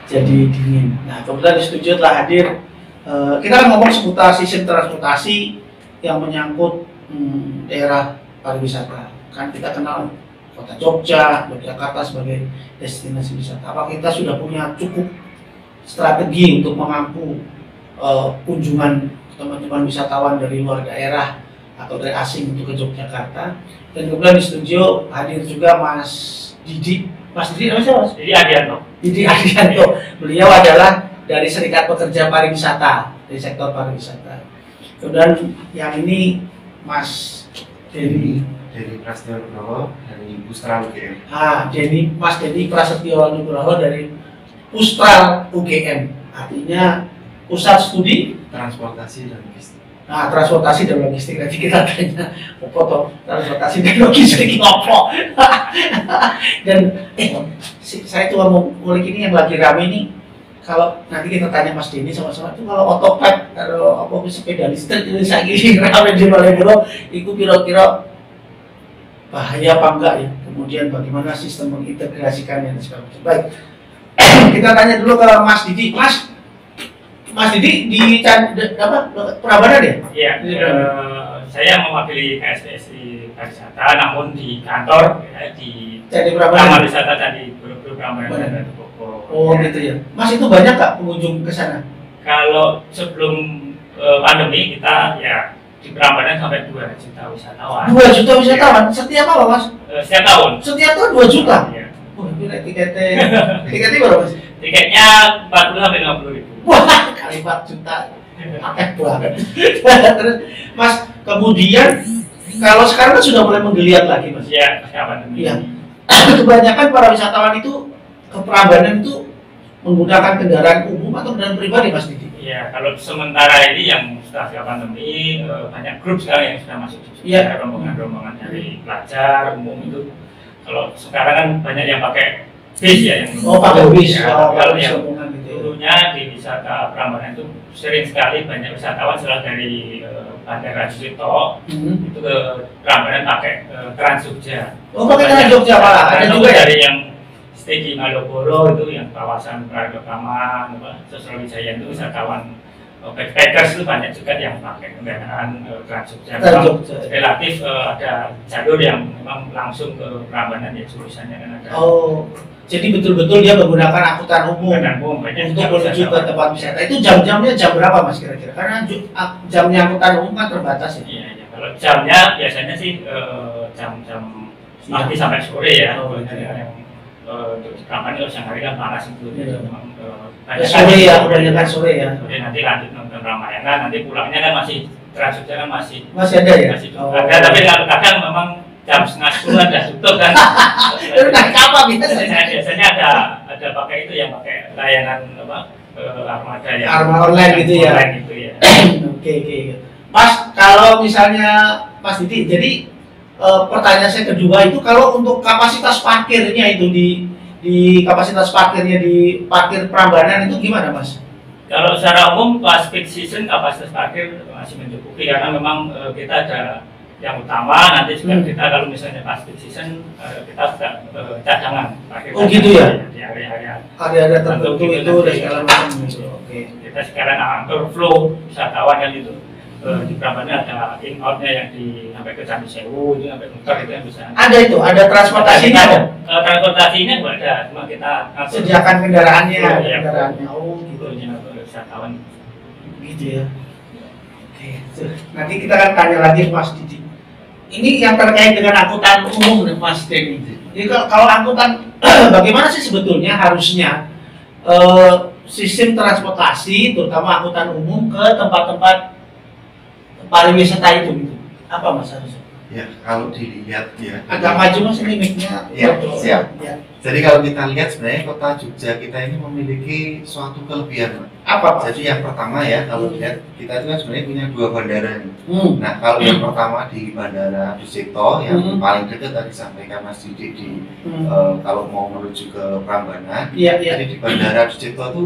jadi dingin. Nah, kebetulan di studio telah hadir, kita akan ngomong seputar sistem transportasi yang menyangkut daerah pariwisata. Kan kita kenal kota Jogja, Yogyakarta sebagai destinasi wisata. Apa kita sudah punya cukup strategi untuk mengampu kunjungan teman-teman wisatawan dari luar daerah atau dari asing untuk ke Yogyakarta? Dan kemudian di studio hadir juga Mas Didi. Mas Didi namanya siapa? Mas? Didi Adianto. Didi Adianto. Beliau adalah dari Serikat Pekerja Pariwisata, dari sektor pariwisata. Kemudian yang ini Mas Denny. Dari Prasetyo Nugroho dari Pustra UGM. Mas Denny Prasetyo Nugroho dari Pustra UGM. Artinya Pusat Studi Transportasi dan Logistik. Nah, transportasi dan logistik, nanti kita tanya foto transportasi dan logistik apa. Dan saya cuma mau ngulik ini yang lagi rame ini. Kalau nanti kita tanya Mas Denny sama-sama itu kalau otopet, kalau apa sepeda listrik itu saya gini rame di Malioboro, itu kira-kira bahaya apa enggak ya? Kemudian bagaimana sistem mengintegrasikannya dan segala macam. Baik, kita tanya dulu ke Mas Didi. Mas Didi di Prambanan ya? Iya, saya mewakili KSPSI Pariwisata, namun di kantor ya, di Taman Wisata Candi Borobudur Prambanan dan Bogor. Oh gitu ya. Mas, itu banyak nggak pengunjung ke sana? Kalau sebelum pandemi kita ya di Prambanan sampai 2 juta wisatawan. 2 juta wisatawan? Ya. Setiap apa, Mas? Setiap tahun. Setiap tahun 2 juta? Iya. Tiketnya berapa, Mas? Tiketnya 40 sampai 50 ribu. Wah, kali 4 juta. Akeh banget. Terus, Mas, kemudian kalau sekarang kan sudah mulai menggeliat lagi, Mas. Iya, pasca pandemi. Iya. Kebanyakan para wisatawan itu ke Prambanan itu menggunakan kendaraan umum atau kendaraan pribadi, Mas Didi? Iya, kalau sementara ini yang pasca pandemi banyak grup sekarang yang sudah masuk di rombongan-rombongan dari pelajar umum itu. Kalau sekarang kan banyak yang pakai bis ya, yang pakai bis. Ya, kalau yang dulunya di wisata Prambanan itu sering sekali banyak wisatawan setelah dari Bandara Sucipto itu ke Prambanan pakai Trans Jogja. Oh, pakai Trans Jogja Pak. Ada juga dari yang stay di Malioboro itu yang kawasan Pradokaman, Sosrawijayan itu wisatawan backpackers itu banyak juga yang pakai kendaraan Trans Jogja. Relatif ada jalur yang memang langsung ke Prambanan ya, jurusannya kan ada. Oh, jadi betul-betul dia menggunakan angkutan umum untuk menuju ke tempat wisata. Itu jam-jamnya jam berapa, Mas, kira-kira? Karena jamnya angkutan umum kan terbatas ya. Iya. Kalau jamnya biasanya sih jam-jam pagi sampai sore ya. Untuk Prambanan kalau siang hari kan panas itu. Memang sore ya, kebanyakan sore ya. Nanti lanjut nonton Ramayana, nanti pulangnya kan masih Trans Jogja kan masih ada ya? Masih ada, tapi kadang memang jam 9:30 ada tutup kan. Itu naik apa biasanya? Biasanya ada pakai itu yang pakai layanan armada yang armada online gitu ya. Oke. Mas, kalau misalnya Mas Didi, jadi pertanyaan saya kedua itu kalau untuk kapasitas parkirnya itu di kapasitas parkirnya di parkir Prambanan itu gimana, Mas? Kalau secara umum pas peak season kapasitas parkir masih mencukupi karena memang kita ada yang utama, nanti juga kita kalau misalnya pas peak season kita sudah cadangan parkir. Oh gitu ya? Di area-area tertentu itu dan segala macam gitu. Oke. Kita sekarang atur flow wisatawan kan itu. Di Prambanan ada in outnya yang sampai ke Candi Sewu itu sampai muter itu yang bisa. Ada itu, ada transportasinya ada. Transportasinya juga ada, cuma kita sediakan kendaraannya. Oh gitu. Wisatawan. Gitu ya. Oke. Nanti kita akan tanya lagi Mas Didi. Ini yang terkait dengan angkutan umum nih, Mas Denny. Jadi kalau angkutan, bagaimana sih sebetulnya harusnya sistem transportasi, terutama angkutan umum ke tempat-tempat pariwisata itu gitu. Apa Mas harusnya? Ya, kalau dilihat ya. Agak maju Mas ini mic-nya. Ya, siap. Ya. Jadi kalau kita lihat sebenarnya kota Jogja kita ini memiliki suatu kelebihan. Apa Pak? Jadi yang pertama ya, kalau lihat kita itu kan sebenarnya punya 2 bandara nih. Nah, kalau yang pertama di Bandara Sucipto yang paling dekat tadi sampaikan Mas Didi di kalau mau menuju ke Prambanan. Jadi di Bandara Sucipto itu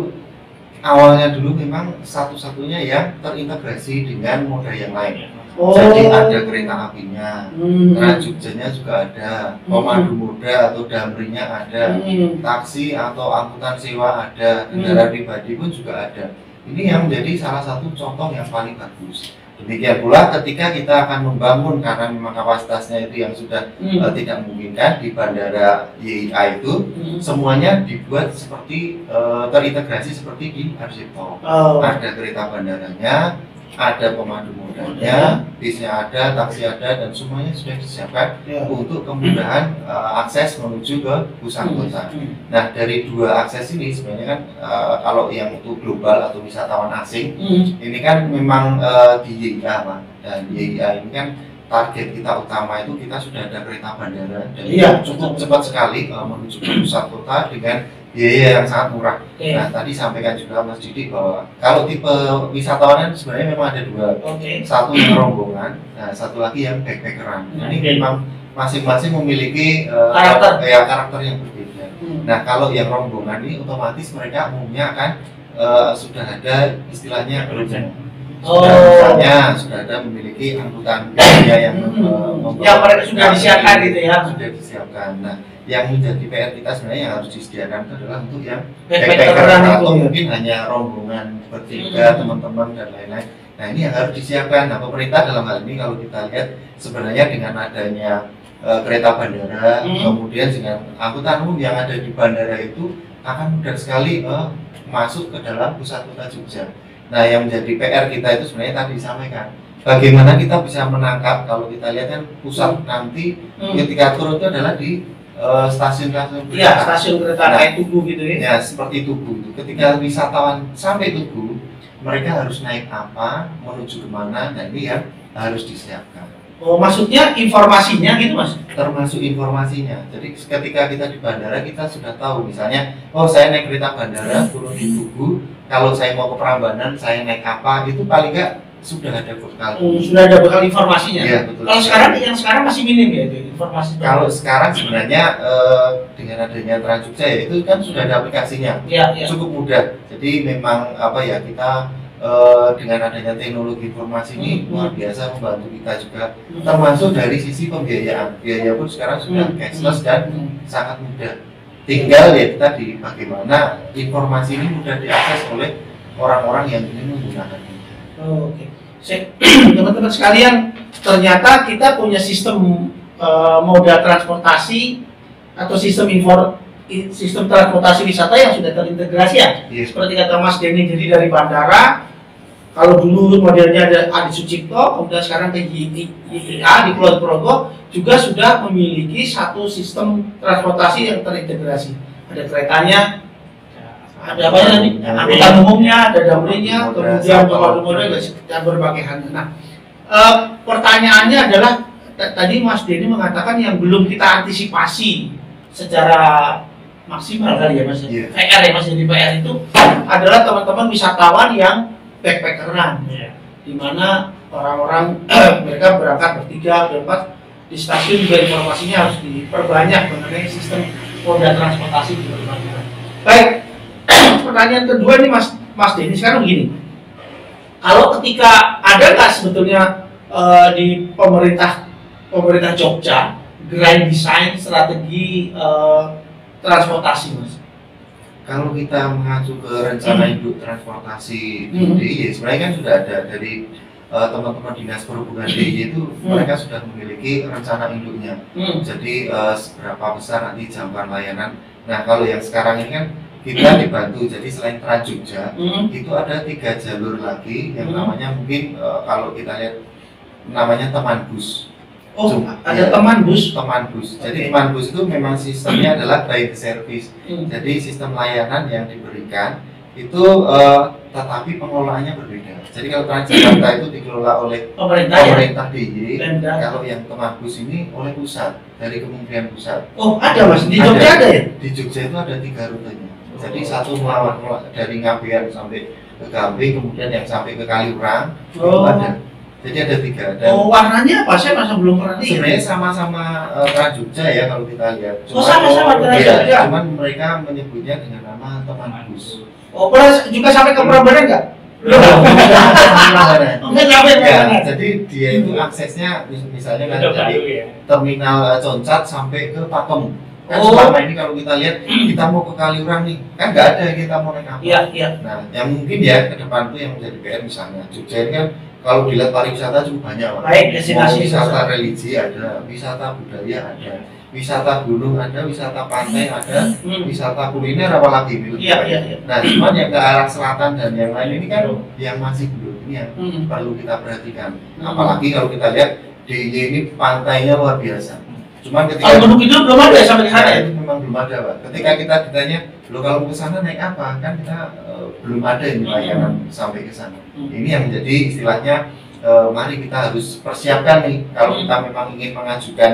awalnya dulu memang satu-satunya yang terintegrasi dengan moda yang lain. Jadi ada kereta apinya, Trans Jogjanya juga ada, pemandu moda atau damrinya ada, taksi atau angkutan sewa ada, kendaraan pribadi pun juga ada. Ini yang menjadi salah satu contoh yang paling bagus. Demikian pula ketika kita akan membangun, karena memang kapasitasnya itu yang sudah tidak memungkinkan di bandara YIA itu, semuanya dibuat seperti terintegrasi seperti di Arsipto. Ada kereta bandaranya, ada pemandu modanya, bisnya ada, taksi ada, dan semuanya sudah disiapkan untuk kemudahan akses menuju ke pusat kota. Nah, dari dua akses ini sebenarnya kan kalau yang untuk global atau wisatawan asing, ini kan memang di YIA, Pak. Dan YIA ini kan target kita utama itu kita sudah ada kereta bandara dan cukup cepat sekali menuju ke pusat kota dengan biaya yang sangat murah. Nah, tadi sampaikan juga Mas Didi bahwa kalau tipe wisatawan sebenarnya memang ada dua, satu yang rombongan, nah satu lagi yang backpackeran. Ini memang masing-masing memiliki karakter yang berbeda. Nah, kalau yang rombongan ini otomatis mereka umumnya akan sudah ada istilahnya misalnya sudah ada memiliki angkutan yang mereka sudah disiapkan gitu ya. Sudah disiapkan. Nah, yang menjadi PR kita sebenarnya yang harus disediakan adalah untuk yang backpacker atau mungkin hanya rombongan bertiga, teman-teman dan lain-lain. Nah, ini yang harus disiapkan. Nah, pemerintah dalam hal ini kalau kita lihat sebenarnya dengan adanya kereta bandara, kemudian dengan angkutan umum yang ada di bandara itu akan mudah sekali masuk ke dalam pusat kota Jogja. Nah, yang menjadi PR kita itu sebenarnya tadi disampaikan, bagaimana kita bisa menangkap, kalau kita lihat kan pusat nanti ketika turun itu adalah di stasiun-stasiun kereta. Iya, stasiun kereta kayak Tugu gitu ya. Ya, seperti Tugu. Ketika wisatawan sampai Tugu, mereka harus naik apa, menuju kemana, dan ini yang harus disiapkan. Oh, maksudnya informasinya gitu, Mas? Termasuk informasinya. Jadi ketika kita di bandara, kita sudah tahu misalnya, oh saya naik kereta bandara, turun di Tugu, kalau saya mau ke Prambanan, saya naik apa, itu paling nggak sudah ada bekal. Sudah ada bekal informasinya. Iya, betul. Kalau sekarang yang sekarang masih minim ya itu informasi. Kalau sekarang sebenarnya dengan adanya Trans Jogja ya, itu kan sudah ada aplikasinya. Cukup mudah. Jadi memang apa ya, kita dengan adanya teknologi informasi ini luar biasa membantu kita juga, termasuk dari sisi pembiayaan. Biaya pun sekarang sudah cashless dan sangat mudah. Tinggal ya tadi bagaimana informasi ini mudah diakses oleh orang-orang yang ingin menggunakannya. Oke. Teman-teman sekalian, ternyata kita punya sistem moda transportasi atau sistem transportasi wisata yang sudah terintegrasi ya. Seperti kata Mas Denny, jadi dari bandara, kalau dulu modelnya ada Adi Sucipto, kemudian sekarang ke YIA di Kulon Progo juga sudah memiliki satu sistem transportasi yang terintegrasi. Ada keretanya, ada apa nih? Angkutan umumnya, ada damrinya, kemudian pemandu moda dan berbagai hal. Nah, pertanyaannya adalah tadi Mas Denny mengatakan yang belum kita antisipasi secara maksimal kali ya Mas. PR ya Mas, jadi PR itu adalah teman-teman wisatawan yang backpackeran, di mana orang-orang mereka berangkat bertiga, berempat di stasiun, juga informasinya harus diperbanyak mengenai sistem moda transportasi di mana. Baik. Pertanyaan kedua nih Mas Denny, sekarang begini, kalau ketika ada nggak sebetulnya di pemerintah Jogja grand design strategi transportasi, Mas? Kalau kita mengacu ke rencana induk transportasi DIY, sebenarnya kan sudah ada dari teman-teman dinas perhubungan DIY itu, mereka sudah memiliki rencana induknya. Jadi seberapa besar nanti jangkauan layanan. Nah, kalau yang sekarang ini kan kita dibantu, jadi selain Trans Jogja itu ada 3 jalur lagi yang namanya mungkin kalau kita lihat namanya teman bus. Ada teman bus. Jadi teman bus itu memang sistemnya adalah by the service. Jadi sistem layanan yang diberikan itu tetapi pengelolaannya berbeda. Jadi kalau Trans Jakarta itu dikelola oleh pemerintah DIY, kalau yang teman bus ini oleh pusat, dari Kementerian Pusat. Oh, ada Mas, di Jogja ada ya? Di Jogja itu ada 3 rutenya. Jadi satu melawan dari Ngabean sampai ke Gamping, kemudian yang sampai ke Kaliurang itu ada. Jadi ada 3. Dan warnanya apa? Saya masa belum pernah lihat. Sebenarnya sama-sama Trans Jogja ya kalau kita lihat. Sama-sama Trans Jogja. Cuman mereka menyebutnya dengan nama teman bus. Pernah juga sampai ke Prambanan nggak? Enggak sampai Ya, jadi dia itu aksesnya misalnya kan Udah dari baru ya. terminal Concat sampai ke Pakem. Kan Oh. selama ini kalau kita lihat kita mau ke Kaliurang nih, kan nggak ada kita mau naik apa. Iya, iya. Nah, yang mungkin ya ke depan tuh yang menjadi PR misalnya Jogja ini kan kalau dilihat pariwisata cukup banyak, Pak. Baik, destinasi Mau wisata wisata. religi ada, wisata budaya ada, wisata gunung ada, wisata pantai ada, wisata kuliner apalagi gitu. Iya, iya, iya. Nah, cuman yang ke arah selatan dan yang lain ini kan yang masih belum, ini yang Hmm. perlu kita perhatikan. Apalagi kalau kita lihat DIY ini pantainya luar biasa. Cuman ketika Kalau Gunung Kidul belum ada sampai ke sana ya? itu memang belum ada, Pak. Ketika kita ditanya, lo kalau mau ke sana naik apa? Kan kita belum ada ini layanan sampai ke sana. Ini yang menjadi istilahnya mari kita harus persiapkan nih kalau kita memang ingin mengajukan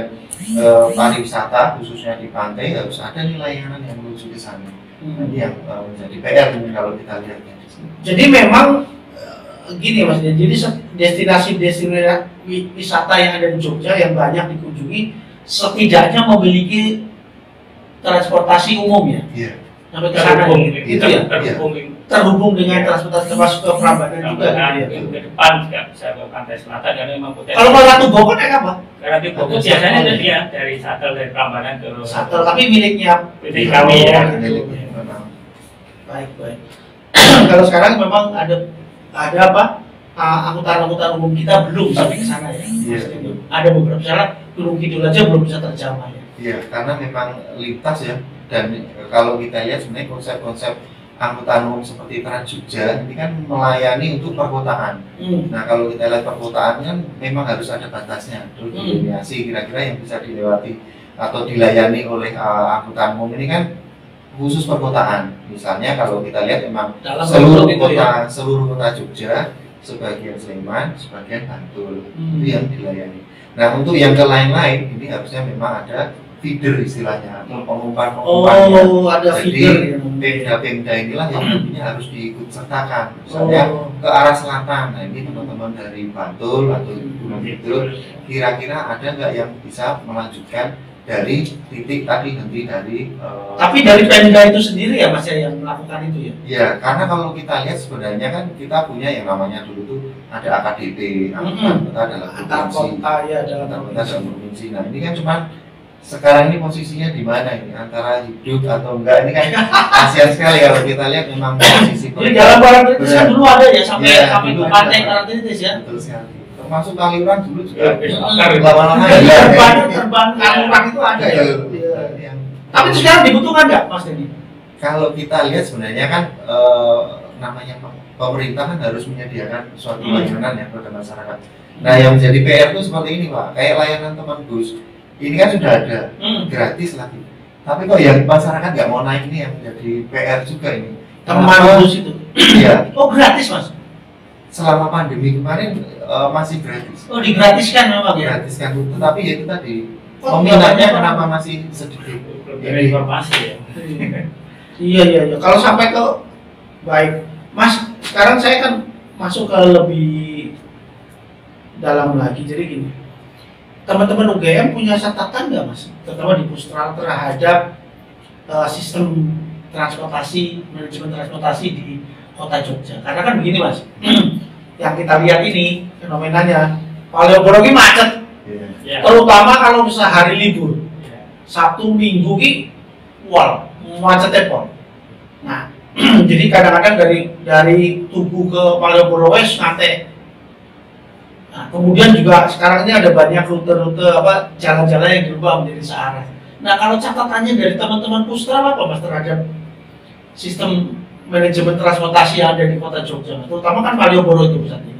pariwisata khususnya di pantai harus ada nih layanan yang menuju ke sana. Nah, ini yang menjadi PR ini kalau kita lihat ya di sini. Jadi memang gini Mas, jadi destinasi-destinasi wisata yang ada di Jogja yang banyak dikunjungi setidaknya memiliki transportasi umum ya Iya. sampai ke sana Terhubung, gitu, gitu ya, terhubung dengan transportasi termasuk ke Prambanan juga gitu ya. ke depan juga bisa ke pantai selatan karena memang potensi. Kalau mau Ratu Bogor naik apa? Karena di Bogor biasanya itu dia dari shuttle dari Prambanan ke Shuttle tapi miliknya PT kami ya. gitu. Memang. Baik, baik. Kalau sekarang memang ada apa? Angkutan-angkutan umum kita belum sampai ke sana ya. Iya. Ada beberapa syarat Gunung Kidul aja belum bisa terjamah ya. Iya, karena memang lintas ya. Dan kalau kita lihat sebenarnya konsep-konsep angkutan umum seperti Trans Jogja ini kan melayani untuk perkotaan. Nah, kalau kita lihat perkotaan kan memang harus ada batasnya, delineasi kira-kira yang bisa dilewati atau dilayani oleh angkutan umum ini kan khusus perkotaan. Misalnya kalau kita lihat memang Dalam seluruh itu ya. kota Jogja, sebagian Sleman, sebagian Bantul itu yang dilayani. Nah, untuk yang ke lain-lain ini harusnya memang ada feeder istilahnya atau pengumpan-pengumpannya. Oh, ada feeder ya. Pemda-pemda inilah yang nantinya harus diikut sertakan. Misalnya ke arah selatan, nah ini teman-teman dari Bantul atau Gunung Kidul, kira-kira ada nggak yang bisa melanjutkan dari titik tadi henti dari Tapi dari Pemda itu sendiri ya Mas ya yang melakukan itu ya? ya, karena kalau kita lihat sebenarnya kan kita punya yang namanya dulu tuh ada AKDP, angkutan kota dalam Antar provinsi, kota ya dalam antar kota dalam provinsi. Nah ini kan cuman sekarang ini posisinya di mana ini antara hidup atau enggak ini kan kasihan sekali kalau kita lihat memang posisi Jadi dalam barang kritis kan dulu ada ya sampai Iya, sampai dulu ke pantai ada. barang kritis ya. betul sekali. Termasuk Kaliurang dulu juga Ya, lama-lama Terbang Kaliurang itu ada ya. Betul. Iya. Yang Tapi itu sekarang dibutuhkan nggak Mas Denny? kalau kita lihat sebenarnya kan namanya pemerintah kan harus menyediakan suatu layanan ya kepada masyarakat. Nah yang menjadi PR itu seperti ini Pak, kayak layanan teman bus ini kan sudah ada gratis lagi. Tapi kok yang masyarakat nggak mau naik ini yang menjadi PR juga ini. Teman bus itu. Iya, Oh gratis Mas? selama pandemi kemarin masih gratis. Oh digratiskan memang ya? Gratis kan, tapi ya itu tadi Oh, peminatnya iya, kenapa masih sedikit? Dari informasi ya. Iya iya iya. Kalau sampai ke baik, Mas. Sekarang saya kan masuk ke lebih dalam lagi. Jadi gini, teman-teman UGM punya catatan nggak Mas? Terutama di Pustral terhadap sistem transportasi, manajemen transportasi di Kota Jogja. Karena kan begini Mas, yang kita lihat ini fenomenanya Malioboro ini macet. Ya. Terutama kalau misalnya hari libur, Sabtu Minggu ini, wal macetnya pol. Nah, jadi kadang-kadang dari Tugu ke Malioboro wes ngantek. Nah, kemudian juga sekarang ini ada banyak rute-rute apa jalan-jalan yang dirubah menjadi searah. Nah, kalau catatannya dari teman-teman Pustral apa Mas terhadap sistem manajemen transportasi yang ada di Kota Jogja, terutama kan Malioboro itu pusat ini.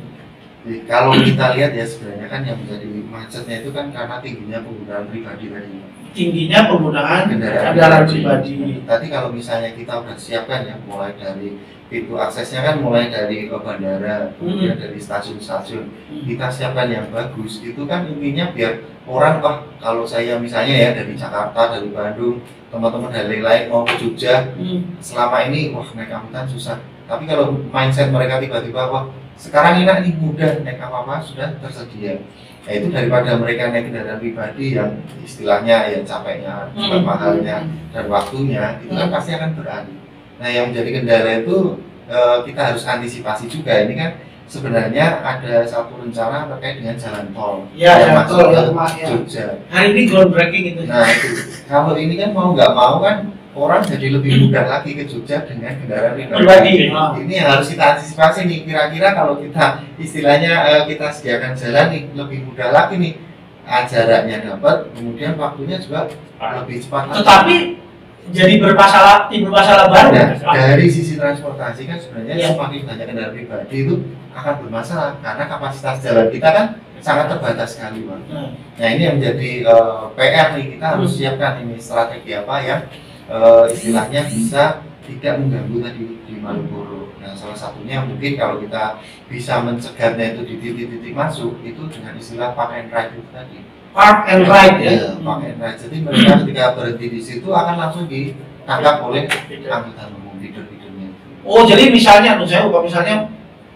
Kalau kita lihat ya sebenarnya kan yang menjadi macetnya itu kan karena tingginya penggunaan pribadi tadi. Tingginya penggunaan kendaraan pribadi. Tadi kalau misalnya kita udah siapkan ya mulai dari pintu aksesnya kan mulai dari bandara, kemudian dari stasiun-stasiun kita siapkan yang bagus. Itu kan intinya biar orang kalau saya misalnya ya dari Jakarta, dari Bandung, teman-teman dari lain mau ke Jogja, selama ini naik angkutan susah. Tapi kalau mindset mereka tiba-tiba sekarang enak nih mudah naik apa-apa sudah tersedia. Nah itu daripada mereka naik kendaraan pribadi yang istilahnya ya capeknya, mahalnya dan waktunya itu kan pasti akan beralih. Nah yang menjadi kendala itu kita harus antisipasi juga. Ini kan sebenarnya ada satu rencana terkait dengan jalan tol Ya, yang masuk ke ya. Jogja. Hari ini groundbreaking itu. Nah itu, kalau ini kan mau nggak mau kan orang jadi lebih mudah lagi ke Jogja dengan kendaraan Pribadi. Ini yang harus kita antisipasi nih. Kira-kira kalau kita istilahnya kita sediakan jalan nih lebih mudah lagi nih, jaraknya dapat, kemudian waktunya juga lebih cepat. Tetapi jadi timbul masalah baru. Nah, dari sisi transportasi kan sebenarnya Ya. semakin banyak kendaraan pribadi itu akan bermasalah karena kapasitas jalan kita kan sangat terbatas sekali, Pak. Nah ini yang menjadi PR nih, kita harus siapkan ini strategi apa yang istilahnya bisa tidak mengganggu tadi di Malioboro. Nah salah satunya mungkin kalau kita bisa mencegatnya itu di titik-titik masuk itu dengan istilah park and ride itu tadi. Park and ride ya. Park and ride. Jadi mereka ketika berhenti di situ akan langsung ditangkap oleh angkutan umum feeder-feedernya. Oh jadi misalnya, misalnya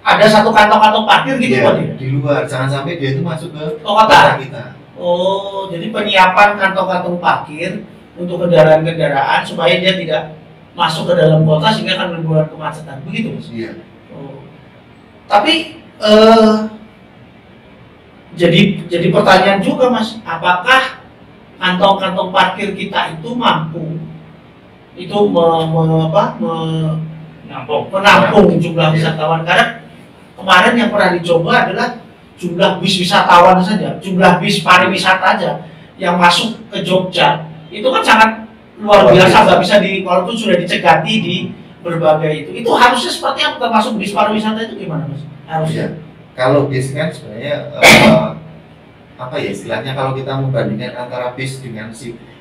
ada satu kantong-kantong parkir gitu Pak? Di luar, jangan sampai dia itu masuk ke kota kita. Oh, jadi penyiapan kantong-kantong parkir untuk kendaraan-kendaraan supaya dia tidak masuk ke dalam kota sehingga akan membuat kemacetan. Begitu Mas? Iya. Oh. Tapi jadi pertanyaan juga Mas, apakah kantong-kantong parkir kita itu mampu itu menampung jumlah wisatawan? Karena kemarin yang pernah dicoba adalah jumlah bis wisatawan saja, jumlah bis pariwisata aja yang masuk ke Jogja itu kan sangat luar biasa, nggak bisa walaupun sudah dicegati di berbagai itu harusnya seperti apa, termasuk bis pariwisata itu gimana Mas? Harusnya. Kalau bis kan sebenarnya apa ya istilahnya, kalau kita membandingkan antara bis dengan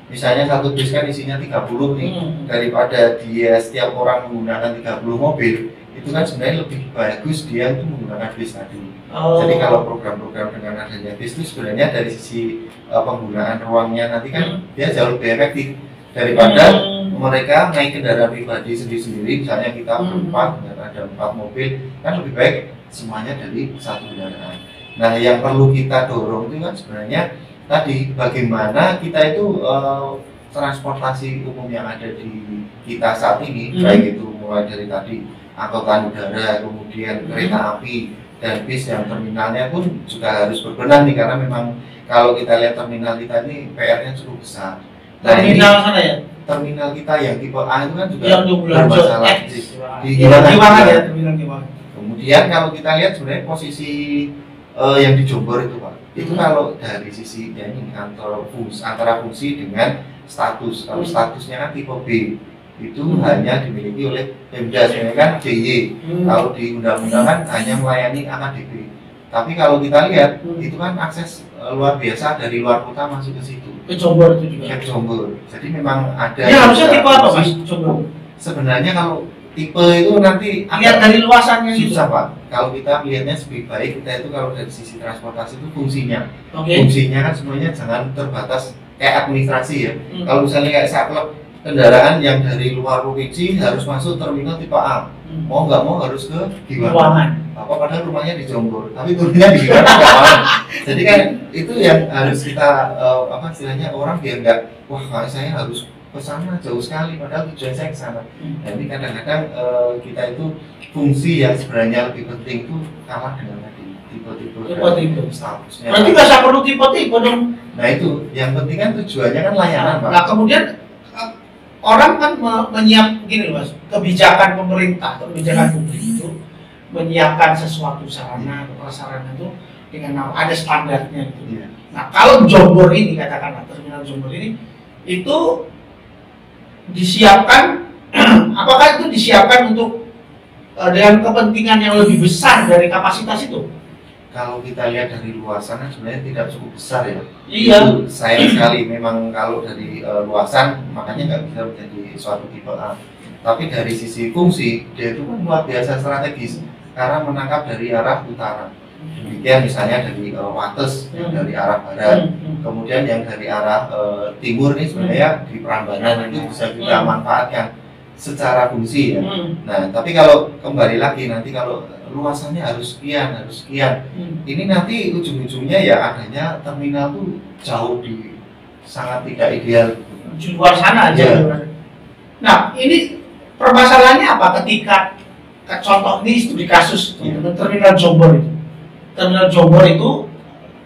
misalnya satu bis kan isinya 30 nih, daripada dia setiap orang menggunakan 30 mobil, itu kan sebenarnya lebih bagus dia itu menggunakan bis tadi. Jadi kalau program-program dengan adanya bis itu sebenarnya dari sisi penggunaan ruangnya nanti kan dia jauh lebih efektif daripada mereka naik kendaraan pribadi sendiri-sendiri. Misalnya kita berempat dan ada 4 mobil, kan lebih baik semuanya dari satu kendaraan. Nah yang perlu kita dorong itu kan sebenarnya tadi bagaimana kita itu transportasi umum yang ada di kita saat ini, baik itu mulai dari tadi angkutan udara, kemudian kereta api dan bis, yang terminalnya pun juga harus berbenah nih, karena memang kalau kita lihat terminal kita ini PR-nya cukup besar. Nah, terminal sana ya? Terminal kita yang tipe A itu kan juga yang bermasalah di Giwangan ya, terminal Giwangan. Kemudian kalau kita lihat sebenarnya posisi yang di Jombor itu Pak, itu kalau dari sisi ya ini antara fungsi dengan status. Kalau statusnya kan tipe B, itu hanya dimiliki oleh Pemda, sebenarnya kan DIY. Kalau di undang-undang kan hanya melayani AKDP. Tapi kalau kita lihat itu kan akses luar biasa dari luar kota masuk ke situ. Ke Jombor itu juga. Ke Jombor. Jadi memang ada. Ya harusnya tipe apa Mas Jombor? Sebenarnya kalau tipe itu nanti lihat dari luasannya susah Pak. Kalau kita melihatnya lebih baik kita itu kalau dari sisi transportasi itu fungsinya. Okay. Fungsinya kan semuanya jangan terbatas kayak administrasi ya. Kalau misalnya kayak saklek kendaraan yang dari luar provinsi harus masuk terminal tipe A, mau nggak mau harus ke Giwangan. Apa padahal rumahnya di Jombor, tapi turunnya di Giwangan nggak mau. Jadi kan itu yang harus kita apa istilahnya, orang biar nggak, wah saya harus ke sana jauh sekali padahal tujuan saya ke sana. Nah, ini kadang-kadang kita itu fungsi yang sebenarnya lebih penting itu kalah dengan tadi tipe-tipe statusnya. Berarti nggak perlu tipe-tipe dong. Nah itu yang penting kan tujuannya kan layanan Pak. Nah kemudian orang kan menyiapkan gini loh Mas, kebijakan pemerintah atau kebijakan publik itu menyiapkan sesuatu sarana atau prasarana itu dengan ada standarnya gitu. Iya. Nah kalau Jombor ini, katakanlah terminal Jombor ini itu disiapkan apakah itu disiapkan untuk dengan kepentingan yang lebih besar dari kapasitas itu? Kalau kita lihat dari luasan sebenarnya tidak cukup besar ya. Iya. Itu sayang sekali memang kalau dari luasan makanya nggak bisa menjadi suatu tipe A. Tapi dari sisi fungsi dia itu kan luar biasa strategis karena menangkap dari arah utara. Demikian misalnya dari Wates yang dari arah barat, kemudian yang dari arah timur ini sebenarnya di Prambanan itu bisa kita manfaatkan secara fungsi ya. Nah tapi kalau kembali lagi nanti kalau luasannya harus sekian, ini nanti ujung-ujungnya ya adanya terminal tuh jauh sangat tidak ideal di luar sana aja. Nah ini permasalahannya apa ketika contoh ini studi kasus teman-teman, terminal Jombor itu. Terminal Jombor itu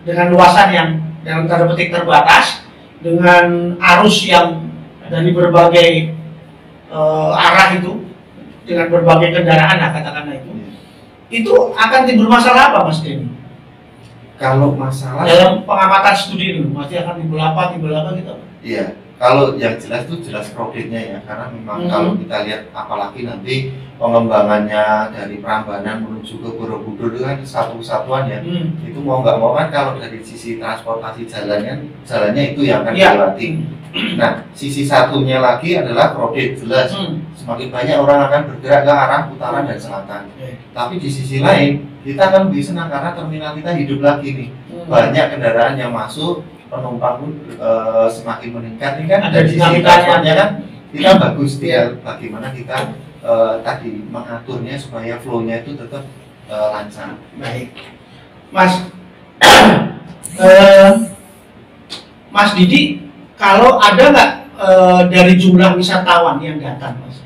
dengan luasan yang dalam tanda petik terbatas, dengan arus yang dari berbagai arah itu, dengan berbagai kendaraan lah katakanlah itu akan timbul masalah apa Mas Denny? Kalau masalah Dalam pengamatan studi ini, masih akan timbul apa gitu? iya, kalau yang jelas itu jelas kreditnya ya, karena memang kalau kita lihat apalagi nanti pengembangannya dari Prambanan menuju ke Borobudur itu kan satu kesatuan ya, itu mau nggak mau kan kalau dari sisi transportasi jalannya itu yang akan dilewati. Nah, sisi satunya lagi adalah kredit, jelas semakin banyak orang akan bergerak ke arah utara dan selatan. Tapi di sisi lain kita kan lebih senang karena terminal kita hidup lagi nih, banyak kendaraan yang masuk, penumpang pun semakin meningkat. Ini kan dari sisi transportnya kan kita bagus, tinggal bagaimana kita tadi mengaturnya supaya flow-nya itu tetap lancar. Baik, Mas Mas Didi, kalau ada nggak dari jumlah wisatawan yang datang Mas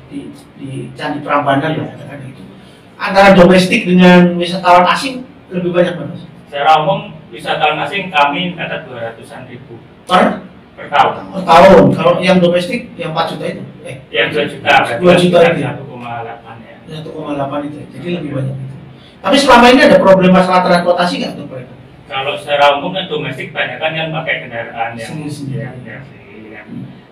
di Candi Prambanan ya, katakan itu, antara domestik dengan wisatawan asing lebih banyak Mas? Secara umum wisatawan asing kami catat 200-an ribu per tahun. Per tahun. Kalau yang domestik yang 4 juta itu? Yang 2 juta. 2 juta itu. 1,8 ya. 1,8 itu. Jadi lebih banyak itu. Tapi selama ini ada problem masalah transportasi nggak tuh mereka? Kalau secara umum kan domestik banyak kan yang pakai kendaraan yang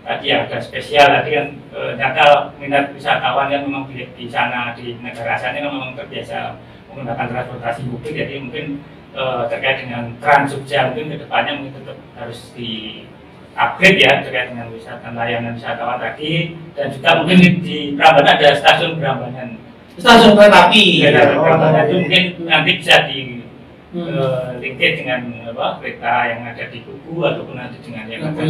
tadi agak spesial, tadi kan nyata minat wisatawan yang memang di sana di negara asalnya memang terbiasa menggunakan transportasi publik, jadi mungkin terkait dengan Trans Jogja mungkin kedepannya mungkin tetap harus di upgrade ya terkait dengan layanan wisatawan tadi, dan juga mungkin di Prambanan ada stasiun Prambanan, stasiun kereta api. Prambanan itu mungkin nanti bisa di linked dengan kereta yang ada di Tugu ataupun nanti dengan yang ada di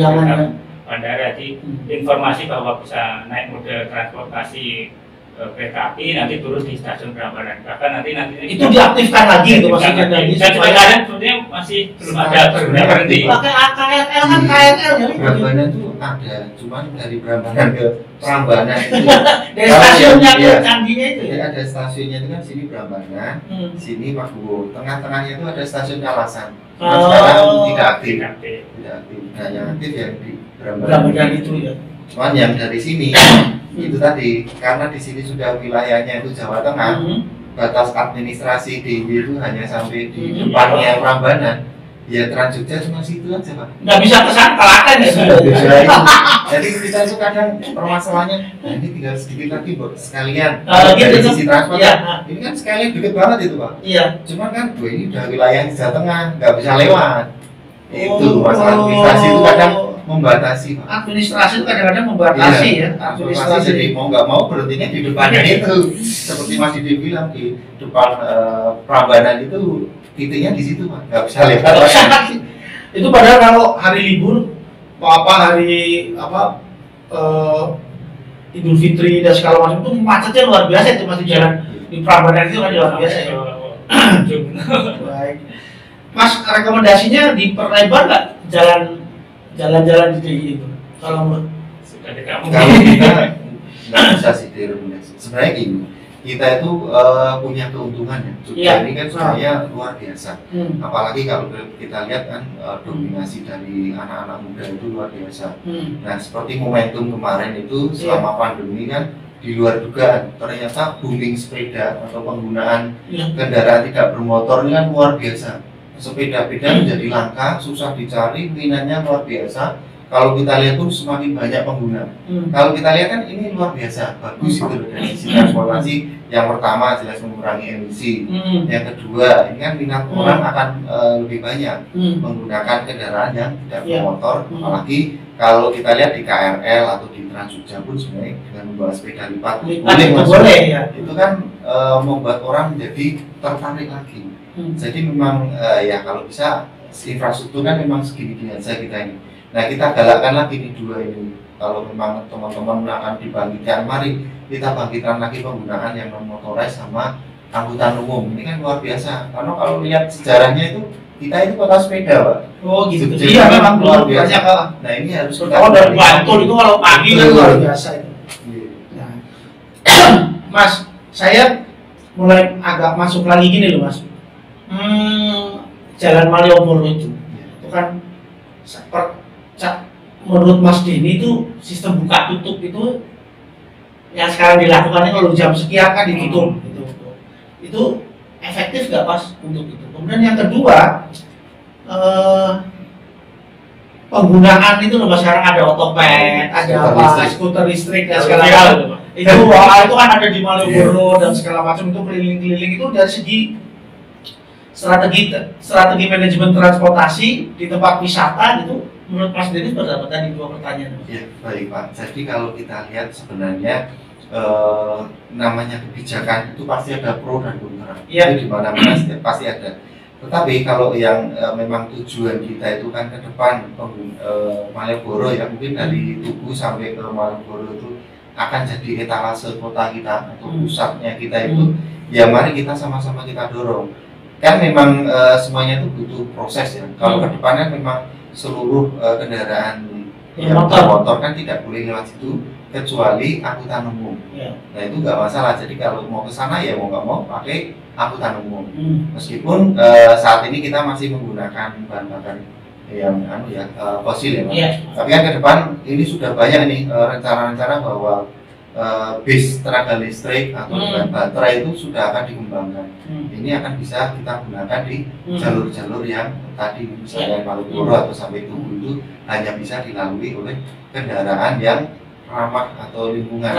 bandara. Jadi informasi bahwa bisa naik mode transportasi kereta api nanti turun di stasiun Prambanan. Bahkan nanti itu diaktifkan lagi itu maksudnya tadi. Dan sebenarnya sebetulnya masih belum ada berhenti. Pakai KRL kan KRL ya. Prambanan itu ada, cuman dari Prambanan ke Prambanan itu dari stasiunnya ke candinya itu ya. ya. Ada stasiunnya itu kan sini Prambanan, sini Makbuwo, tengah-tengahnya itu ada stasiun Kalasan. Sekarang tidak aktif. Nah, yang aktif yang di Prambanan itu ya. Cuman yang dari sini itu tadi, karena di sini sudah wilayahnya itu Jawa Tengah, batas administrasi DIY itu hanya sampai di depannya Prambanan. Ya Trans Jogja cuma situ aja Pak. Nggak bisa kesana Kelaten ya sudah. Jadi kita itu kadang permasalahannya, nah ini tinggal sedikit lagi buat sekalian gitu, dari sisi transport. Ya. Ini kan sekalian deket banget itu Pak. Iya. Cuman kan ini udah wilayah di Jawa Tengah, nggak bisa lewat. Itu masalah administrasi itu kadang membatasi Pak. Administrasi itu kadang-kadang membatasi ya. Administrasi jadi mau nggak mau berhentinya di depannya itu. Seperti Mas Didi bilang di depan Prambanan itu titiknya di situ Pak, nggak bisa lewat. Itu padahal kalau hari libur, hari Idul Fitri dan segala macam itu macetnya luar biasa itu masih jalan di Prambanan itu kan luar biasa ya. Baik, Mas, rekomendasinya diperlebar nggak jalan-jalan di DIY itu? Kalau menurut kalau kita nggak bisa sih direkomendasi. Sebenarnya gini, kita itu punya keuntungan ya. Jogja ini kan sebenarnya luar biasa. Apalagi kalau kita lihat kan dominasi dari anak-anak muda itu luar biasa. Nah, seperti momentum kemarin itu selama pandemi kan di luar dugaan, ternyata booming sepeda atau penggunaan kendaraan tidak bermotor ini kan luar biasa. Sepeda-peda menjadi langka, susah dicari, minatnya luar biasa. Kalau kita lihat pun semakin banyak pengguna. Kalau kita lihat kan ini luar biasa, bagus itu dari sisi transportasi. Yang pertama jelas mengurangi emisi. Yang kedua, ini kan minat orang akan lebih banyak menggunakan kendaraan yang tidak bermotor. Apalagi kalau kita lihat di KRL atau di Trans Jogja pun sebenarnya dengan membawa sepeda lipat boleh ya. Itu kan membuat orang menjadi tertarik lagi. Jadi memang ya kalau bisa infrastruktur kan memang segini-gini aja kita ini. Nah, kita galakkan lagi nih dua ini. Kalau memang teman-teman akan dibangkitkan, mari kita bangkitkan lagi penggunaan yang non motorized sama angkutan umum. Ini kan luar biasa. Karena kalau lihat sejarahnya itu kita itu kota sepeda, Pak. Oh gitu. Jadi Iya memang luar biasa. Nah, ini harus kita dari Bantul itu kalau pagi kan luar biasa itu. Nah, Mas, saya mulai agak masuk lagi gini loh mas. Jalan Malioboro itu kan menurut Mas Denny itu sistem buka tutup itu yang sekarang dilakukannya kalau jam sekian kan ditutup gitu. Itu efektif nggak pas untuk itu. Kemudian yang kedua penggunaan itu loh mas, sekarang ada otopet, ada apa, skuter listrik dan segala macam. Itu kan ada di Malioboro dan segala macam, itu keliling-keliling. Itu dari segi strategi manajemen transportasi di tempat wisata gitu, menurut Mas Denny seperti apa tadi dua pertanyaan? Ya baik Pak. Jadi kalau kita lihat sebenarnya namanya kebijakan itu pasti ada pro dan kontra. Itu di mana-mana pasti ada. Tetapi kalau yang memang tujuan kita itu kan ke depan Malioboro ya, mungkin dari Tugu sampai ke Malioboro itu akan jadi etalase kota kita atau pusatnya kita itu, ya mari kita sama-sama kita dorong. Kan memang semuanya itu butuh proses ya. Kalau ke depannya memang seluruh kendaraan yang motor kan tidak boleh lewat situ kecuali angkutan umum. Nah itu nggak masalah. Jadi kalau mau ke sana ya mau nggak mau pakai angkutan umum. Meskipun saat ini kita masih menggunakan bahan bakar yang fosil ya, Pak. Tapi kan ke depan ini sudah banyak nih rencana-rencana bahwa bis tenaga listrik atau dengan baterai itu sudah akan dikembangkan. Ini akan bisa kita gunakan di jalur-jalur yang tadi misalnya Malioboro atau sampai Tugu itu hanya bisa dilalui oleh kendaraan yang ramah atau lingkungan.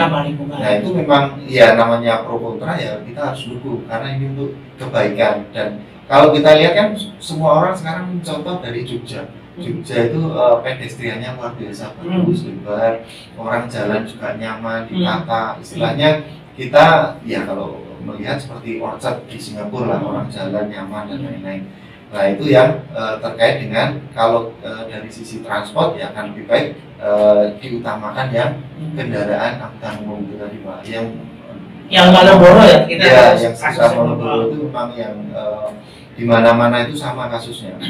Nah itu memang ya namanya pro kontra ya, kita harus dukung karena ini untuk kebaikan. Dan kalau kita lihat kan semua orang sekarang mencontoh dari Jogja. Jogja itu pedestriannya luar biasa bagus, lebar, orang jalan juga nyaman, ditata. Istilahnya kita ya kalau melihat seperti orchard di Singapura lah, orang jalan nyaman dan lain-lain. Nah itu yang terkait dengan kalau dari sisi transport ya akan lebih baik diutamakan yang kendaraan angkutan umum itu tadi Pak, yang Malioboro ya kita yang sekitar Malioboro itu memang yang di mana-mana itu sama kasusnya.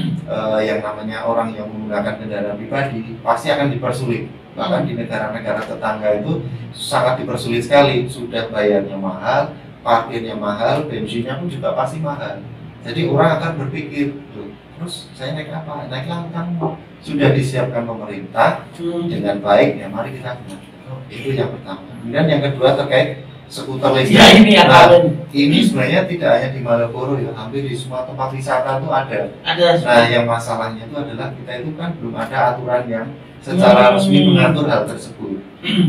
Yang namanya orang yang menggunakan kendaraan pribadi pasti akan dipersulit. Bahkan di negara-negara tetangga itu sangat dipersulit sekali. Sudah bayarnya mahal, parkirnya mahal, bensinnya pun juga pasti mahal. Jadi orang akan berpikir, terus saya naik apa? Naiklah angkutan umum. Sudah disiapkan pemerintah dengan baik, ya mari kita gunakan. Itu yang pertama. Kemudian yang kedua terkait skuter listrik. Ya, ini sebenarnya tidak hanya di Malioboro ya, hampir di semua tempat wisata itu ada. Nah, yang masalahnya itu adalah kita itu kan belum ada aturan yang secara resmi mengatur hal tersebut.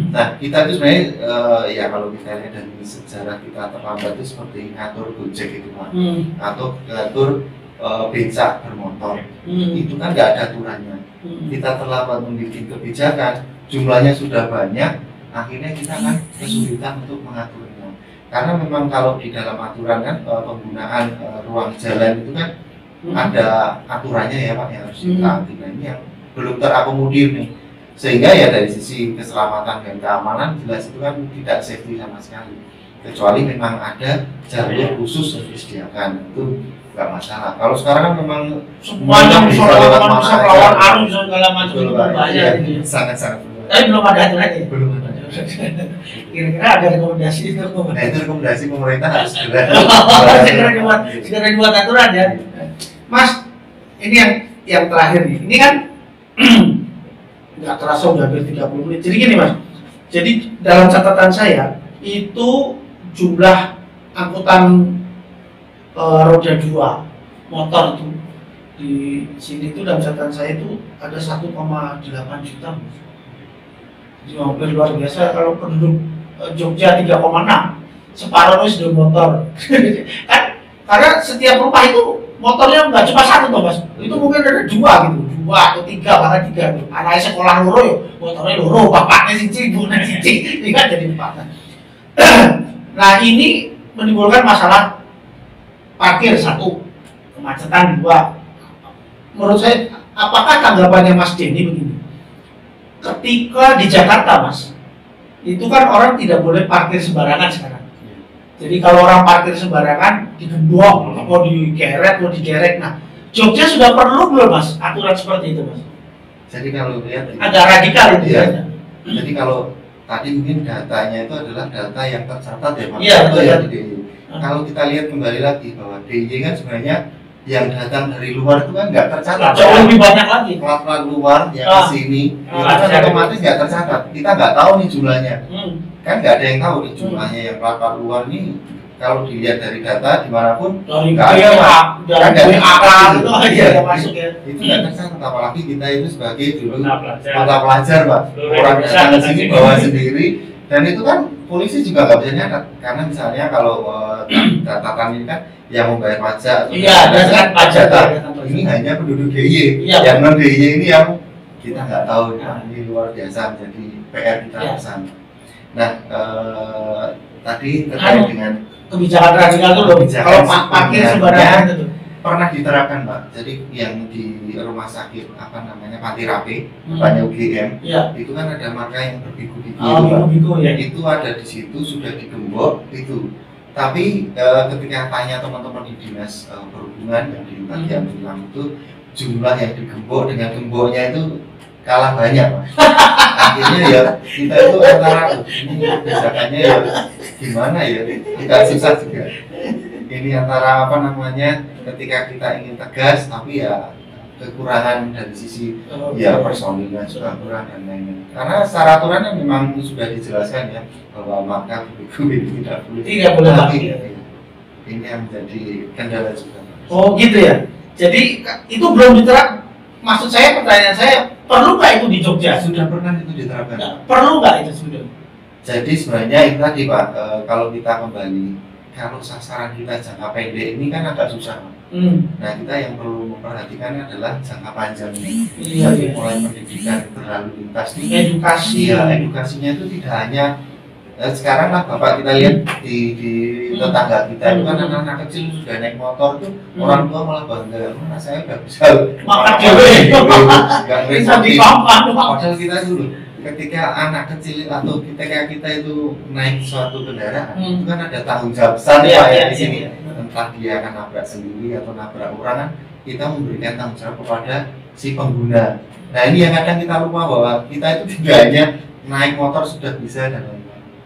Nah, kita itu sebenarnya ya kalau kita lihat dari sejarah kita terlambat itu seperti ngatur Gojek itu Pak, atau ngatur becak bermotor. Itu kan nggak ada aturannya. Kita terlambat membuat kebijakan, jumlahnya sudah banyak. Akhirnya kita akan kesulitan untuk mengaturnya, karena memang kalau di dalam aturan kan penggunaan ruang jalan itu kan ada aturannya ya Pak yang harus ditaati. Nah ini yang belum terakomodir nih, sehingga ya dari sisi keselamatan dan keamanan jelas itu kan tidak safety sama sekali, kecuali memang ada jalur khusus yang disediakan, itu nggak masalah. Kalau sekarang kan memang semuanya bisa lawan arus segala macam itu berbahaya. Sangat-sangat. Tapi belum ada aturannya. Belum ada. Kira-kira ada rekomendasi itu? Nah itu rekomendasi pemerintah harus segera dibuat aturan ya. Mas, ini yang terakhir nih. Ini kan nggak terasa udah hampir 30 menit. Jadi gini Mas. Jadi dalam catatan saya itu jumlah angkutan roda 2 motor itu di sini itu dalam catatan saya itu ada 1,8 juta. Jadi hampir luar biasa. Kalau penduduk Jogja 3,6, separuhnya sudah motor. Kan karena setiap rumah itu motornya nggak cuma satu toh Mas, itu mungkin ada 2 gitu, 2 atau 3 bahkan 3 tuh. Anaknya sekolah loro ya, motornya loro, bapaknya siji, ibunya siji, ini kan jadi 4. Nah ini menimbulkan masalah parkir 1, kemacetan 2. Menurut saya, apakah tanggapannya Mas Denny begini? Ketika di Jakarta Mas, itu kan orang tidak boleh parkir sembarangan sekarang. Jadi kalau orang parkir sembarangan digembok, mau digeret, mau digerek. Nah, Jogja sudah perlu belum Mas aturan seperti itu Mas? Jadi kalau lihat agak radikal itu ya. Jadi kalau tadi mungkin datanya itu adalah data yang tercatat ya Pak. Iya, betul. Ya, di DIY. Kalau kita lihat kembali lagi bahwa DIY kan sebenarnya yang datang dari luar itu kan nggak tercatat. Jauh lebih banyak lagi. Plat luar yang ke sini, itu kan otomatis nggak tercatat. Kita nggak tahu nih jumlahnya. Kan nggak ada yang tahu nih jumlahnya yang plat luar ini. Kalau dilihat dari data dimanapun nggak ada, dari akar itu aja masuk ya. Itu nggak tercatat, apalagi kita itu sebagai dulu mata pelajar Pak, orang datang ke sini bawa sendiri, dan itu kan polisi juga nggak bisa nyatat, karena misalnya kalau catatan ini kan yang membayar pajak, dan pajak ini hanya penduduk DIY, yang non DIY ini yang kita nggak tahu, ini luar biasa menjadi PR kita bersama. Nah, tadi terkait dengan kebijakan radikal itu loh, kalau parkir sembarangan itu pernah diterapkan Pak. Jadi yang di rumah sakit apa namanya Panti Rapi, depannya UGM, itu kan ada marka yang berbiku-biku, itu ada di situ sudah digembok itu. Tapi ketika tanya teman-teman di dinas perhubungan yang di bagian tilang itu, jumlah yang digembok dengan gemboknya itu kalah banyak Pak. Akhirnya ya kita itu antara ini kebijakannya ya gimana ya, kita susah juga. Ini antara apa namanya, ketika kita ingin tegas tapi ya kekurangan dari sisi ya personilnya juga kurang dan lain-lain. Karena secara aturan memang sudah dijelaskan ya bahwa marka itu tidak boleh tapi ini yang menjadi kendala juga. Oh gitu ya. Jadi itu belum diterap. Maksud saya, pertanyaan saya, perlu nggak itu di Jogja? Sudah pernah itu diterapkan. Nah, perlu nggak itu sudah? Jadi sebenarnya itu tadi Pak, kalau kita kembali, kalau sasaran kita jangka pendek ini kan agak susah Pak. Nah kita yang perlu memperhatikan adalah jangka panjangnya. Mulai pendidikan terlalu lintas ini. Edukasi. Ya, edukasinya itu tidak hanya sekarang lah Bapak kita lihat di tetangga kita itu kan anak-anak kecil sudah naik motor tuh, orang tua malah bangga, mana saya udah bisa makan dewe, nggak bisa dipampang. Padahal kita dulu ketika anak kecil atau ketika kita itu naik suatu kendaraan itu kan ada tanggung jawab besar ya di sini. Entah dia akan nabrak sendiri atau nabrak orang, kan kita memberikan tanggung jawab kepada si pengguna. Nah ini yang kadang kita lupa bahwa kita itu tidak hanya naik motor sudah bisa dan lain-lain.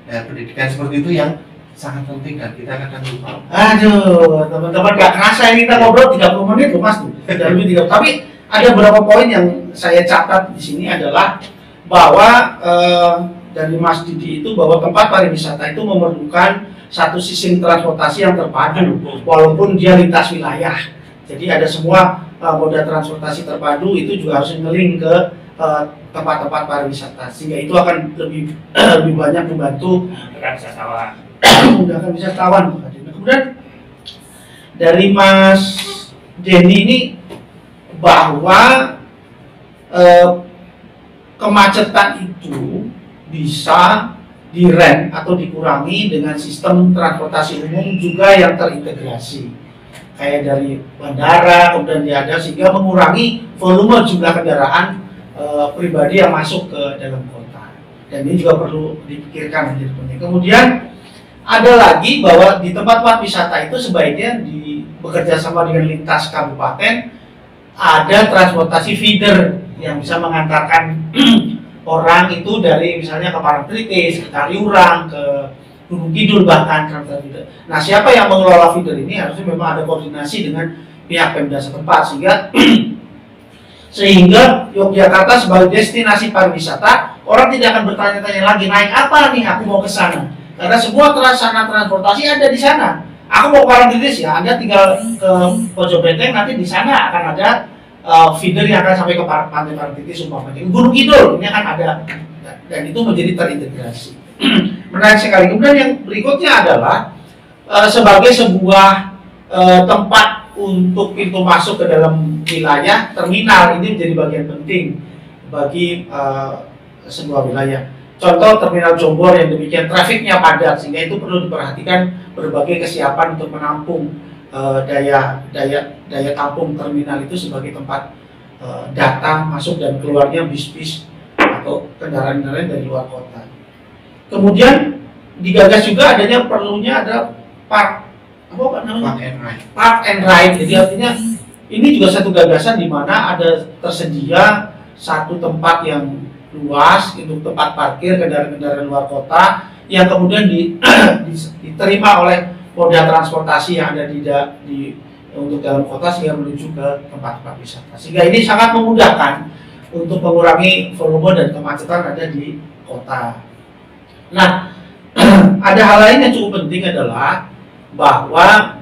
Nah, pendidikan seperti itu yang sangat penting dan kita kadang lupa. Aduh, teman-teman gak kerasa ini kita ngobrol 30 menit loh Mas tuh. Lebih 30. Tapi ada beberapa poin yang saya catat di sini adalah bahwa dari Mas Didi itu bahwa tempat pariwisata itu memerlukan satu sistem transportasi yang terpadu walaupun dia lintas wilayah. Jadi ada semua moda transportasi terpadu itu juga harus ngeling ke tempat-tempat pariwisata, sehingga itu akan lebih banyak membantu memudahkan wisatawan. Kemudian dari Mas Denny ini bahwa kemacetan itu bisa direm atau dikurangi dengan sistem transportasi umum juga yang terintegrasi, kayak dari bandara kemudian diada, sehingga mengurangi volume jumlah kendaraan pribadi yang masuk ke dalam kota, dan ini juga perlu dipikirkan menjadi penting. Kemudian ada lagi bahwa di tempat-tempat wisata itu sebaiknya bekerja sama dengan lintas kabupaten, ada transportasi feeder yang bisa mengantarkan orang itu dari misalnya ke Parangtritis, ke Kaliurang, ke Gunung Kidul bahkan transportasi feeder. Nah siapa yang mengelola feeder ini harusnya memang ada koordinasi dengan pihak Pemda setempat, sehingga Yogyakarta sebagai destinasi pariwisata, orang tidak akan bertanya-tanya lagi naik apa nih aku mau ke sana, karena semua sarana transportasi ada di sana. Aku mau ke Parangtritis ya, Anda tinggal ke Pojok Benteng, nanti di sana akan ada feeder yang akan sampai ke Pantai Parangtritis umpamanya. Gunung Kidul ini akan ada, dan itu menjadi terintegrasi. Menarik sekali. Kemudian yang berikutnya adalah sebagai sebuah tempat untuk pintu masuk ke dalam wilayah, terminal ini menjadi bagian penting bagi sebuah wilayah. Contoh terminal Jombor yang demikian trafiknya padat, sehingga itu perlu diperhatikan berbagai kesiapan untuk menampung daya tampung terminal itu sebagai tempat datang, masuk dan keluarnya bis-bis atau kendaraan-kendaraan dari luar kota. Kemudian digagas juga adanya perlunya ada park and ride. Jadi artinya ini juga satu gagasan di mana ada tersedia satu tempat yang luas untuk tempat parkir kendaraan-kendaraan luar kota yang kemudian diterima oleh moda transportasi yang ada untuk dalam kota sehingga menuju ke tempat-tempat wisata. Sehingga ini sangat memudahkan untuk mengurangi volume dan kemacetan ada di kota. Nah, ada hal lain yang cukup penting adalah bahwa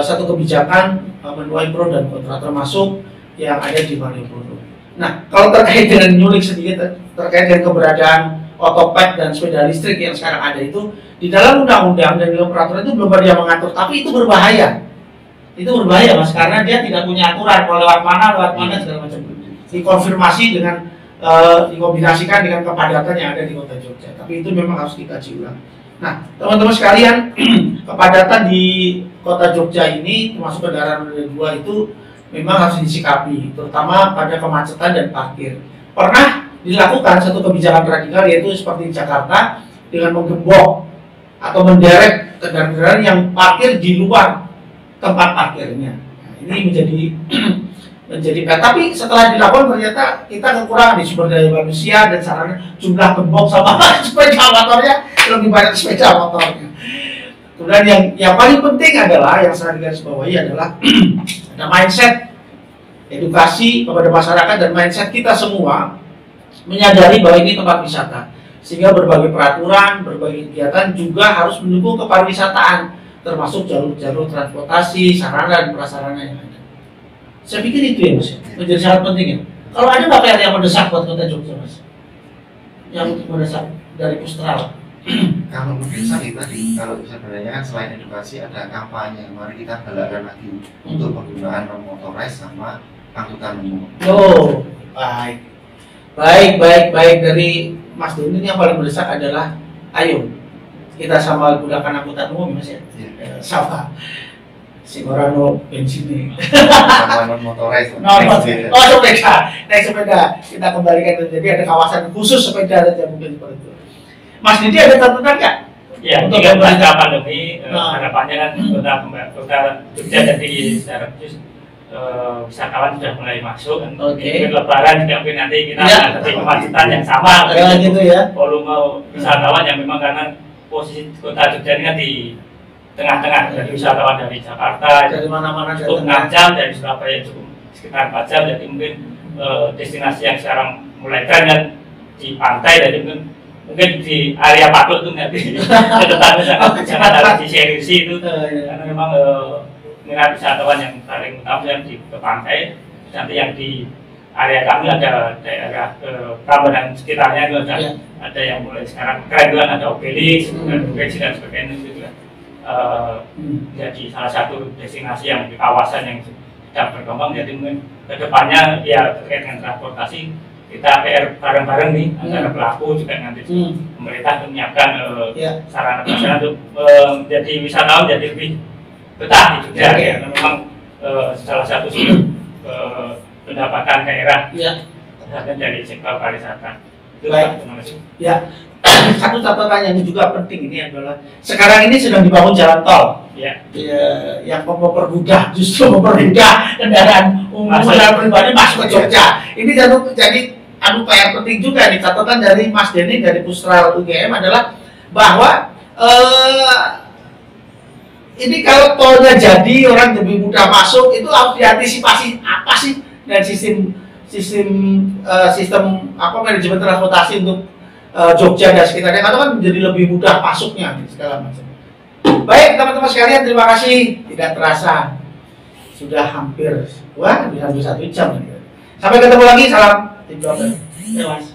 satu kebijakan menuai pro dan kontra termasuk yang ada di Malioboro. Nah, kalau terkait dengan nyulik sedikit terkait dengan keberadaan otopet dan sepeda listrik yang sekarang ada itu di dalam undang-undang dan dalam peraturan itu belum ada yang mengatur, tapi itu berbahaya. Itu berbahaya Mas, karena dia tidak punya aturan mau lewat mana segala macam. Dikonfirmasi dengan dikombinasikan dengan kepadatan yang ada di kota Jogja. Tapi itu memang harus dikaji ulang. Nah, teman-teman sekalian, kepadatan di kota Jogja ini termasuk kendaraan roda 2 itu memang harus disikapi, terutama pada kemacetan dan parkir. Pernah dilakukan satu kebijakan radikal yaitu seperti di Jakarta dengan menggembok atau menderek kendaraan yang parkir di luar tempat parkirnya. Nah, ini menjadi tapi setelah dilakukan ternyata kita kekurangan di sumber daya manusia dan sarana, jumlah gembok sama sepeda motornya lebih banyak sepeda motornya. Kemudian yang paling penting adalah yang saya garis bawahi adalah ada mindset edukasi kepada masyarakat dan mindset kita semua menyadari bahwa ini tempat wisata, sehingga berbagai peraturan, berbagai kegiatan juga harus mendukung kepariwisataan, termasuk jalur-jalur transportasi, sarana dan prasarana yang ada. Saya pikir itu ya Mas, menjadi sangat penting ya. Kalau ada nggak PR yang mendesak buat kota Jogja Mas? Yang mendesak dari Pustral? Kalau mendesak itu tadi, kalau sebenarnya kan selain edukasi ada kampanye, mari kita galakkan lagi untuk penggunaan non motorized sama angkutan umum. Oh, baik dari Mas Doni yang paling mendesak adalah ayo kita sama gunakan angkutan umum Mas ya. Sama si orang bensin nih. Sama non motorized. Sepeda, naik sepeda kita kembalikan, jadi ada kawasan khusus sepeda saja mungkin seperti itu. Mas Didi ada catatan nggak? Ya, untuk pasca pandemi harapannya kan kota Jogja jadi secara khusus wisatawan sudah mulai masuk. Mungkin Lebaran juga mungkin nanti kita menghadapi kemacetan yang sama. Gitu ya. Volume wisatawan yang memang karena posisi kota Jogja ini kan di tengah-tengah, dari wisatawan dari Jakarta dari mana-mana cukup 6 jam, dari Surabaya cukup sekitar 4 jam, jadi mungkin destinasi yang sekarang mulai tren kan di pantai, jadi mungkin di area Patok itu nanti kedepannya sangat harus diseriusi itu karena memang minat wisatawan yang paling utama yang di pantai, nanti yang di area kami ada daerah Tambun dan sekitarnya itu ada yang mulai sekarang keren kan, ada Obelix, dan sebagainya itu juga jadi salah satu destinasi yang di kawasan yang sedang berkembang. Jadi mungkin kedepannya ya terkait dengan transportasi kita PR bareng-bareng nih antara pelaku juga nanti pemerintah menyiapkan sarana prasarana untuk menjadi wisatawan jadi lebih betah di Jogja ya. Memang salah satu pendapatan daerah dari sektor pariwisata. Baik. Ya, satu catatan yang juga penting ini adalah sekarang ini sedang dibangun jalan tol. Yang mempermudah, justru mempermudah kendaraan umum dan pribadi masuk ke Jogja. Ini jadi PR penting juga nih, catatan dari Mas Denny dari Pustral UGM adalah bahwa ini kalau tolnya jadi orang lebih mudah masuk, itu harus diantisipasi apa sih dan sistem manajemen transportasi untuk Jogja dan sekitarnya, karena kan menjadi lebih mudah masuknya segala macam. Baik teman-teman sekalian, terima kasih. Tidak terasa sudah hampir 1 jam. Sampai ketemu lagi, salam tim Jogja. Mas.